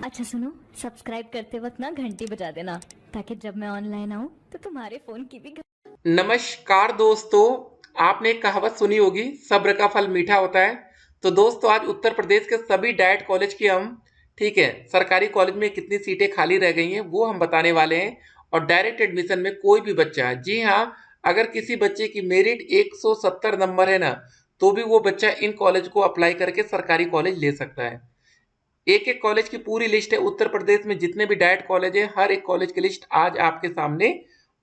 अच्छा सुनो, सब्सक्राइब करते वक्त ना घंटी बजा देना ताकि जब मैं ऑनलाइन आऊँ तो तुम्हारे फोन की भी नमस्कार दोस्तों। आपने एक कहावत सुनी होगी, सब्र का फल मीठा होता है। तो दोस्तों, आज उत्तर प्रदेश के सभी डाइट कॉलेज की हम ठीक है सरकारी कॉलेज में कितनी सीटें खाली रह गई हैं वो हम बताने वाले हैं। और डायरेक्ट एडमिशन में कोई भी बच्चा है, जी हाँ, अगर किसी बच्चे की मेरिट 170 नंबर है ना, तो भी वो बच्चा इन कॉलेज को अप्लाई करके सरकारी कॉलेज ले सकता है। एक एक कॉलेज की पूरी लिस्ट है। उत्तर प्रदेश में जितने भी डाइट कॉलेज है, हर एक कॉलेज की लिस्ट आज आपके सामने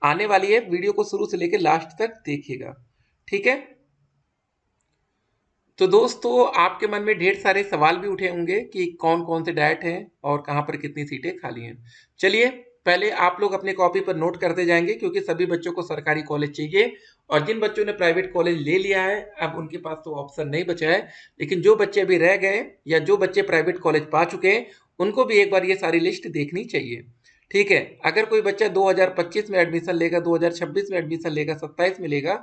आने वाली है। वीडियो को शुरू से लेकर लास्ट तक देखिएगा, ठीक है। तो दोस्तों, आपके मन में ढेर सारे सवाल भी उठे होंगे कि कौन कौन से डाइट हैं और कहां पर कितनी सीटें खाली हैं। चलिए, पहले आप लोग अपने कॉपी पर नोट करते जाएंगे, क्योंकि सभी बच्चों को सरकारी कॉलेज चाहिए। और जिन बच्चों ने प्राइवेट कॉलेज ले लिया है, अब उनके पास तो ऑप्शन नहीं बचा है। लेकिन जो बच्चे अभी रह गए या जो बच्चे प्राइवेट कॉलेज पा चुके हैं, उनको भी एक बार ये सारी लिस्ट देखनी चाहिए, ठीक है। अगर कोई बच्चा 2025 में एडमिशन लेगा, 2026 में एडमिशन लेगा, 27 में लेगा,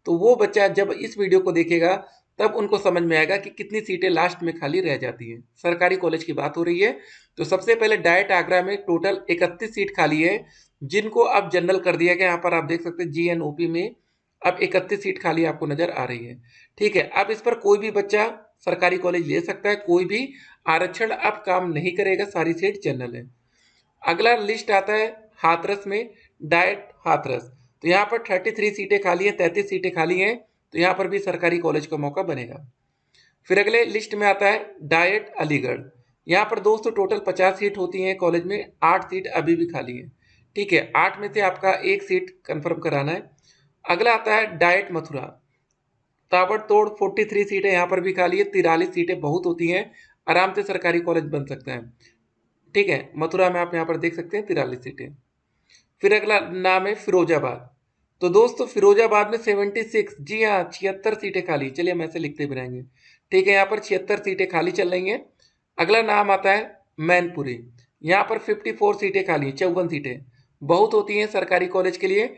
तो वो बच्चा जब इस वीडियो को देखेगा तब उनको समझ में आएगा कि कितनी सीटें लास्ट में खाली रह जाती हैं। सरकारी कॉलेज की बात हो रही है। तो सबसे पहले डाइट आगरा में टोटल 31 सीट खाली है, जिनको अब जनरल कर दिया गया। यहाँ पर आप देख सकते हैं जीएनओपी में अब 31 सीट खाली आपको नजर आ रही है, ठीक है। अब इस पर कोई भी बच्चा सरकारी कॉलेज ले सकता है, कोई भी आरक्षण अब काम नहीं करेगा, सारी सीट जनरल है। अगला लिस्ट आता है हाथरस में, डाइट हाथरस। तो यहाँ पर 33 सीटें खाली हैं, 33 सीटें खाली हैं। तो यहाँ पर भी सरकारी कॉलेज का मौका बनेगा। फिर अगले लिस्ट में आता है डाइट अलीगढ़। यहाँ पर दोस्तों टोटल 50 सीट होती हैं कॉलेज में, 8 सीट अभी भी खाली हैं, ठीक है। 8 में से आपका एक सीट कंफर्म कराना है। अगला आता है डाइट मथुरा। ताबड़तोड़ 43 सीटें यहाँ पर भी खाली है, 43 सीटें बहुत होती हैं, आराम से सरकारी कॉलेज बन सकता है, ठीक है। मथुरा में आप यहाँ पर देख सकते हैं 43 सीटें। फिर अगला नाम है फिरोजाबाद। तो दोस्तों फिरोजाबाद में 76, जी हाँ, 76 सीटें खाली। चलिए हम ऐसे लिखते भी रहेंगे, ठीक है। यहाँ पर 76 सीटें खाली चल रही हैं। अगला नाम आता है मैनपुरी। यहाँ पर 54 सीटें खाली हैं, 54 सीटें बहुत होती हैं सरकारी कॉलेज के लिए।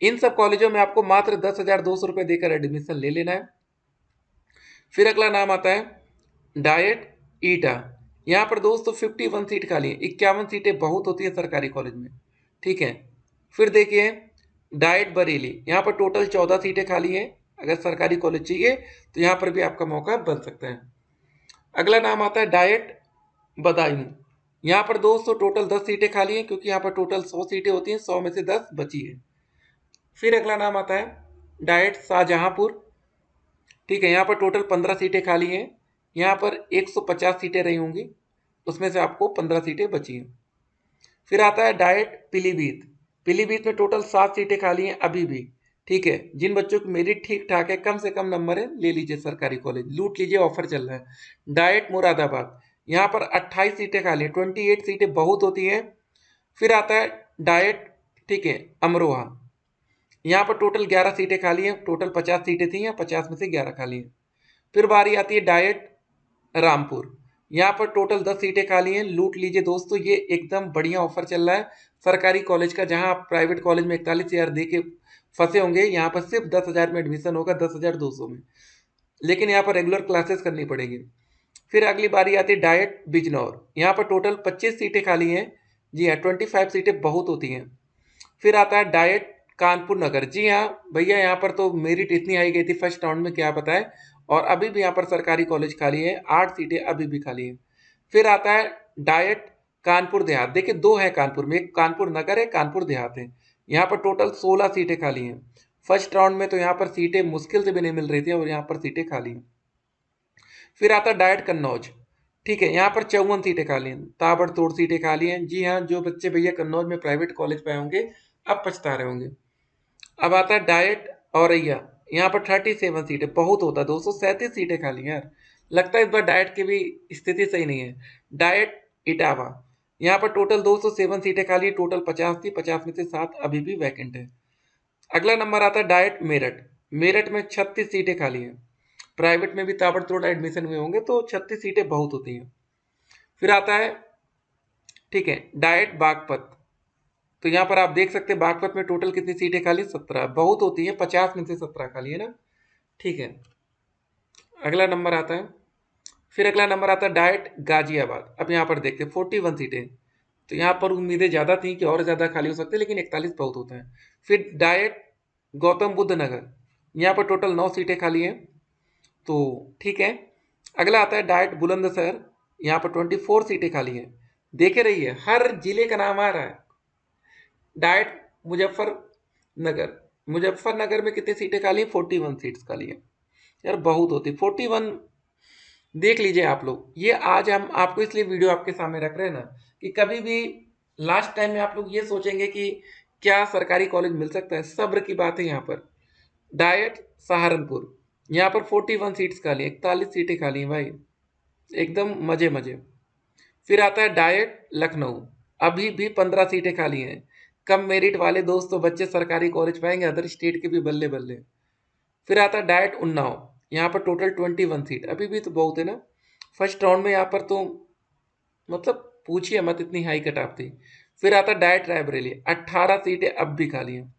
इन सब कॉलेजों में आपको मात्र 10,200 रुपये देकर एडमिशन ले लेना है। फिर अगला नाम आता है डाइट ईटा। यहाँ पर दोस्तों 51 सीट खाली है, 51 सीटें बहुत होती है सरकारी कॉलेज में, ठीक है। फिर देखिए डाइट बरेली, यहाँ पर टोटल 14 सीटें खाली हैं। अगर सरकारी कॉलेज चाहिए तो यहाँ पर भी आपका मौका बन सकता है। अगला नाम आता है डाइट बदायूं। यहाँ पर दोस्तों टोटल 10 सीटें खाली हैं, क्योंकि यहाँ पर टोटल 100 सीटें होती हैं, 100 में से 10 बची है। फिर अगला नाम आता है डाइट शाहजहांपुर, ठीक है। यहाँ पर टोटल 15 सीटें खाली हैं। यहाँ पर 150 सीटें रही होंगी, उसमें से आपको 15 सीटें बची हैं। फिर आता है डाइट पीलीभीत। पीलीभीत में टोटल 7 सीटें खाली हैं अभी भी, ठीक है। जिन बच्चों की मेरिट ठीक ठाक है, कम से कम नंबर है, ले लीजिए सरकारी कॉलेज, लूट लीजिए, ऑफर चल रहा है। डाइट मुरादाबाद, यहाँ पर 28 सीटें खाली हैं, 28 सीटें बहुत होती हैं। फिर आता है डाइट, ठीक है, अमरोहा। यहाँ पर टोटल 11 सीटें खाली हैं, टोटल 50 सीटें थी, यहाँ 50 में से 11 खाली हैं। फिर बारी आती है डाइट रामपुर। यहाँ पर टोटल 10 सीटें खाली हैं, लूट लीजिए दोस्तों, ये एकदम बढ़िया ऑफर चल रहा है सरकारी कॉलेज का। जहाँ आप प्राइवेट कॉलेज में 41,000 दे के फंसे होंगे, यहाँ पर सिर्फ 10,000 में एडमिशन होगा, 10,200 में। लेकिन यहाँ पर रेगुलर क्लासेस करनी पड़ेगी। फिर अगली बारी आती है डाइट बिजनौर। यहाँ पर टोटल 25 सीटें खाली हैं, जी हाँ, 25 सीटें बहुत होती हैं। फिर आता है डाइट कानपुर नगर। जी हाँ भैया, यहाँ पर तो मेरिट इतनी आई गई थी फर्स्ट राउंड में, क्या बताएं। और अभी भी यहाँ पर सरकारी कॉलेज खाली है, 8 सीटें अभी भी खाली हैं। फिर आता है डाइट कानपुर देहात। देखिए दो है कानपुर में, एक कानपुर नगर है, कानपुर देहात है। यहाँ पर टोटल 16 सीटें खाली हैं। फर्स्ट राउंड में तो यहाँ पर सीटें मुश्किल से भी नहीं मिल रही थी, और यहाँ पर सीटें खाली हैं। फिर आता है डाइट कन्नौज, ठीक है। यहाँ पर 54 सीटें खाली हैं, ताबड़तोड़ सीटें खाली हैं। जी हाँ, जो बच्चे भैया कन्नौज में प्राइवेट कॉलेज पाए होंगे अब पछता रहे होंगे। अब आता है डाइट औरैया। यहाँ पर 37 सीटें बहुत होता है, 237 सीटें खाली हैं यार। लगता है इस बार डाइट की भी स्थिति सही नहीं है। डाइट इटावा, यहाँ पर टोटल 207 सीटें खाली है, टोटल 50 थी, 50 में से 7 अभी भी वैकेंट है। अगला नंबर आता है डाइट मेरठ। मेरठ में 36 सीटें खाली हैं। प्राइवेट में भी ताबड़तोड़ एडमिशन हुए होंगे, तो 36 सीटें बहुत होती हैं। फिर आता है, ठीक है, डाइट बागपत। तो यहाँ पर आप देख सकते हैं बागपत में टोटल कितनी सीटें खाली, 17 बहुत होती है, 50 में से 17 खाली है ना, ठीक है। अगला नंबर आता है फिर अगला नंबर आता है डाइट गाजियाबाद। अब यहाँ पर देखते हैं 41 सीटें, तो यहाँ पर उम्मीदें ज़्यादा थी कि और ज़्यादा खाली हो सकते हैं, लेकिन 41 बहुत होता है। फिर डाइट गौतम बुद्ध नगर, यहाँ पर टोटल 9 सीटें खाली हैं, तो ठीक है। अगला आता है डाइट बुलंदशहर, यहाँ पर 24 सीटें खाली हैं। देखे रहिए हर जिले का नाम आ रहा है। डाइट मुजफ्फरनगर, मुजफ्फरनगर में कितनी सीटें खाली हैं? 41 सीट्स खाली हैं। यार बहुत होती 41, देख लीजिए आप लोग। ये आज हम आपको इसलिए वीडियो आपके सामने रख रहे हैं ना, कि कभी भी लास्ट टाइम में आप लोग ये सोचेंगे कि क्या सरकारी कॉलेज मिल सकता है। सब्र की बात है। यहाँ पर डाइट सहारनपुर, यहाँ पर 41 सीट्स खाली, 41 सीटें खाली हैं भाई, एकदम मजे मजे। फिर आता है डाइट लखनऊ, अभी भी 15 सीटें खाली हैं। कम मेरिट वाले दोस्तों बच्चे सरकारी कॉलेज पाएंगे, अदर स्टेट के भी बल्ले बल्ले। फिर आता है डाइट उन्नाव, यहाँ पर टोटल 21 सीट, अभी भी तो बहुत है ना। फर्स्ट राउंड में यहाँ पर तो मतलब पूछिए मत, इतनी हाई कट ऑफ थी। फिर आता है डाइट रायबरेली, 18 सीटें अब भी खाली हैं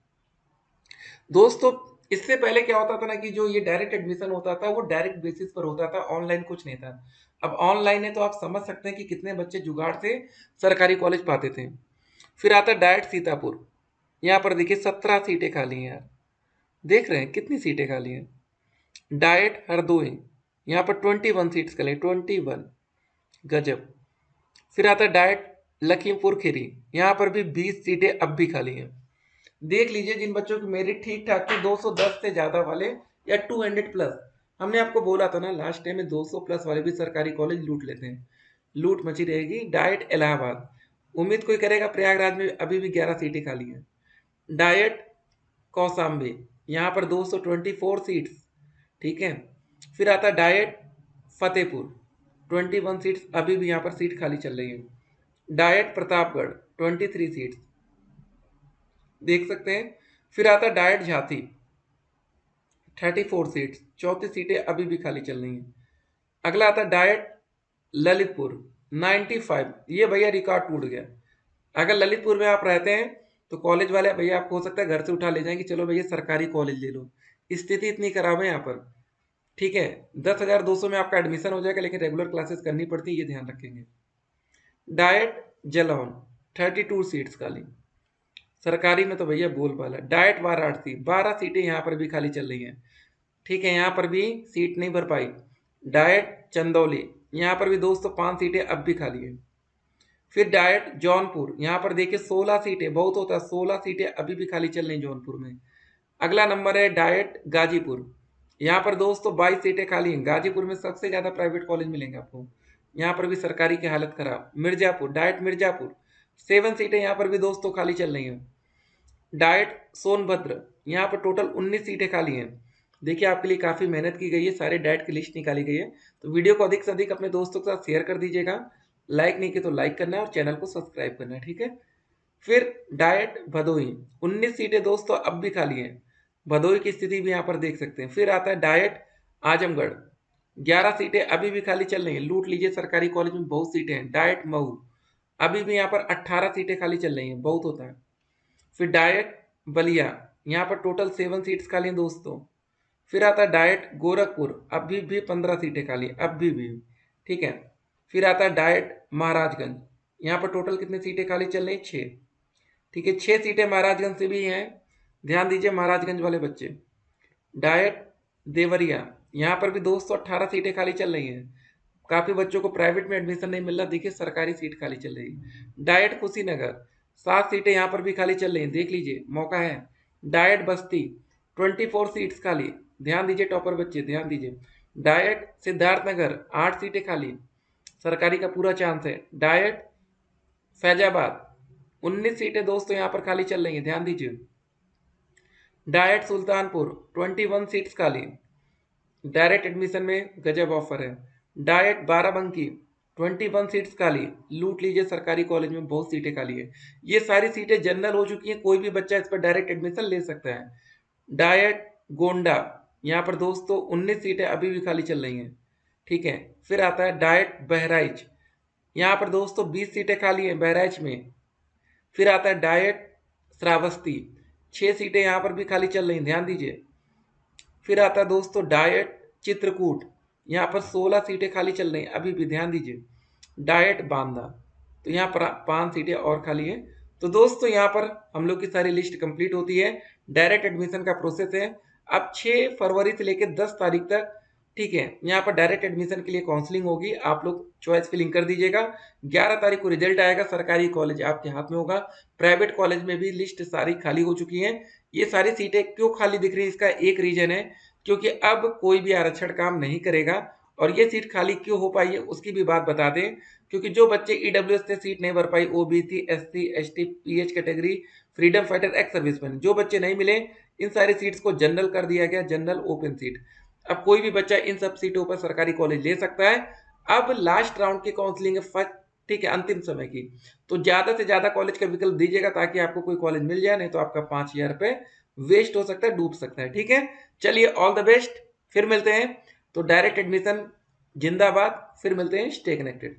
दोस्तों। इससे पहले क्या होता था ना, कि जो ये डायरेक्ट एडमिशन होता था वो डायरेक्ट बेसिस पर होता था, ऑनलाइन कुछ नहीं था। अब ऑनलाइन है तो आप समझ सकते हैं कि कितने बच्चे जुगाड़ से सरकारी कॉलेज पाते थे। फिर आता है डाइट सीतापुर, यहाँ पर देखिए 17 सीटें खाली हैं यार, देख रहे हैं कितनी सीटें खाली हैं। डाइट हरदोई, यहाँ पर 21 सीट्स खाली, 21, गजब। फिर आता है डाइट लखीमपुर खीरी, यहाँ पर भी 20 सीटें अब भी खाली हैं। देख लीजिए जिन बच्चों की मेरिट ठीक ठाक थी, 210 से ज्यादा वाले या 200 प्लस। हमने आपको बोला था ना लास्ट टाइम में, 200 प्लस वाले भी सरकारी कॉलेज लूट लेते हैं, लूट मची रहेगी। डाइट इलाहाबाद, उम्मीद कोई करेगा प्रयागराज में अभी भी 11 सीटें खाली हैं। डाइट कौसाम्बी, यहाँ पर 224 सीट्स, ठीक है। फिर आता है डाइट फतेहपुर, 21 सीट्स, अभी भी यहाँ पर सीट खाली चल रही है। डाइट प्रतापगढ़ 23 सीट्स, देख सकते हैं। फिर आता है डाइट झांसी, 34 सीट्स, 34 सीटें अभी भी खाली चल रही हैं। अगला आता है डाइट ललितपुर, 95, ये भैया रिकॉर्ड टूट गया। अगर ललितपुर में आप रहते हैं तो कॉलेज वाले भैया आपको हो सकता है घर से उठा ले जाएंगे, चलो भैया सरकारी कॉलेज ले लो। स्थिति इतनी खराब है यहाँ पर, ठीक है। 10,200 में आपका एडमिशन हो जाएगा, लेकिन रेगुलर क्लासेस करनी पड़ती है, ये ध्यान रखेंगे। डाइट जलौन, 32 सीट्स खाली, सरकारी में तो भैया बोलबाला। डाइट वाराणसी, 12 सीटें यहाँ पर भी खाली चल रही हैं, ठीक है, यहाँ पर भी सीट नहीं भर पाई। डाइट चंदौली, यहाँ पर भी दोस्तों 5 सीटें अब भी खाली है। फिर डाइट जौनपुर, यहाँ पर देखिए 16 सीटें, बहुत होता है, 16 सीटें अभी भी खाली चल रही जौनपुर में। अगला नंबर है डाइट गाजीपुर, यहाँ पर दोस्तों 22 सीटें खाली हैं। गाजीपुर में सबसे ज़्यादा प्राइवेट कॉलेज मिलेंगे आपको, यहाँ पर भी सरकारी की हालत खराब। मिर्जापुर, डाइट मिर्जापुर, 7 सीटें यहाँ पर भी दोस्तों खाली चल रही हैं। डाइट सोनभद्र, यहाँ पर टोटल 19 सीटें खाली हैं। देखिए आपके लिए काफ़ी मेहनत की गई है, सारे डाइट की लिस्ट निकाली गई है। तो वीडियो को अधिक से अधिक अपने दोस्तों के साथ शेयर कर दीजिएगा, लाइक नहीं किया तो लाइक करना है और चैनल को सब्सक्राइब करना है, ठीक है। फिर डाइट भदोही, 19 सीटें दोस्तों अब भी खाली हैं, भदोही की स्थिति भी यहाँ पर देख सकते हैं। फिर आता है डाइट आजमगढ़, 11 सीटें अभी भी खाली चल रही हैं, लूट लीजिए, सरकारी कॉलेज में बहुत सीटें हैं। डाइट मऊ, अभी भी यहाँ पर 18 सीटें खाली चल रही हैं, बहुत होता है। फिर डाइट बलिया, यहाँ पर टोटल 7 सीट्स खाली हैं दोस्तों। फिर आता है डाइट गोरखपुर, अभी भी 15 सीटें खाली, अभी भी, ठीक है। फिर आता है डाइट महाराजगंज, यहाँ पर टोटल कितनी सीटें खाली चल रही हैं? 6, ठीक है, 6 सीटें महाराजगंज से भी हैं, ध्यान दीजिए महाराजगंज वाले बच्चे। डाइट देवरिया, यहाँ पर भी 218 सीटें खाली चल रही हैं, काफ़ी बच्चों को प्राइवेट में एडमिशन नहीं मिल रहा, देखिए सरकारी सीट खाली चल रही है। डाइट कुशीनगर, 7 सीटें यहाँ पर भी खाली चल रही हैं, देख लीजिए मौका है। डाइट बस्ती, 24 सीट्स खाली, ध्यान दीजिए टॉपर बच्चे, ध्यान दीजिए। डाइट सिद्धार्थनगर, 8 सीटें खाली, सरकारी का पूरा चांस है। डाइट फैजाबाद, 19 सीटें दोस्तों यहाँ पर खाली चल रही हैं, ध्यान दीजिए। डाइट सुल्तानपुर, 21 सीट्स खाली, डायरेक्ट एडमिशन में गजब ऑफर है। डाइट बाराबंकी, 21 सीट्स खाली, लूट लीजिए, सरकारी कॉलेज में बहुत सीटें खाली है। ये सारी सीटें जनरल हो चुकी हैं, कोई भी बच्चा इस पर डायरेक्ट एडमिशन ले सकता है। डाइट गोंडा, यहाँ पर दोस्तों 19 सीटें अभी भी खाली चल रही हैं, ठीक है। फिर आता है डाइट बहराइच, यहाँ पर दोस्तों 20 सीटें खाली हैं बहराइच में। फिर आता है डाइट श्रावस्ती, 6 सीटें यहाँ पर भी खाली चल रही हैं, ध्यान दीजिए। फिर आता है दोस्तों डाइट चित्रकूट, यहाँ पर 16 सीटें खाली चल रही हैं, अभी भी ध्यान दीजिए। डाइट बांदा, तो यहाँ पर 5 सीटें और खाली हैं। तो दोस्तों यहाँ पर हम लोग की सारी लिस्ट कंप्लीट होती है। डायरेक्ट एडमिशन का प्रोसेस है। अब 6 फरवरी से लेकर 10 तारीख तक, ठीक है, यहाँ पर डायरेक्ट एडमिशन के लिए काउंसलिंग होगी। आप लोग चॉइस फिलिंग कर दीजिएगा। 11 तारीख को रिजल्ट आएगा। सरकारी कॉलेज आपके हाथ में होगा। प्राइवेट कॉलेज में भी लिस्ट सारी खाली हो चुकी है। ये सारी सीटें क्यों खाली दिख रही है, इसका एक रीजन है क्योंकि अब कोई भी आरक्षण काम नहीं करेगा। और ये सीट खाली क्यों हो पाई है उसकी भी बात बता दें, क्योंकि जो बच्चे ईडब्ल्यूएस से सीट नहीं भर पाई, OBC, SC, ST, PH category, freedom fighter, ex serviceman, जो बच्चे नहीं मिले, इन सारी सीट्स को जनरल कर दिया गया, जनरल ओपन सीट। अब कोई भी बच्चा इन सब सीटों पर सरकारी कॉलेज ले सकता है। अब लास्ट राउंड की काउंसलिंग है फर्स्ट, ठीक है, अंतिम समय की। तो ज्यादा से ज्यादा कॉलेज का विकल्प दीजिएगा ताकि आपको कोई कॉलेज मिल जाए, नहीं तो आपका 5,000 रुपए वेस्ट हो सकता है, डूब सकता है। ठीक है, चलिए, ऑल द बेस्ट, फिर मिलते हैं। तो डायरेक्ट एडमिशन जिंदाबाद, फिर मिलते हैं, स्टे कनेक्टेड।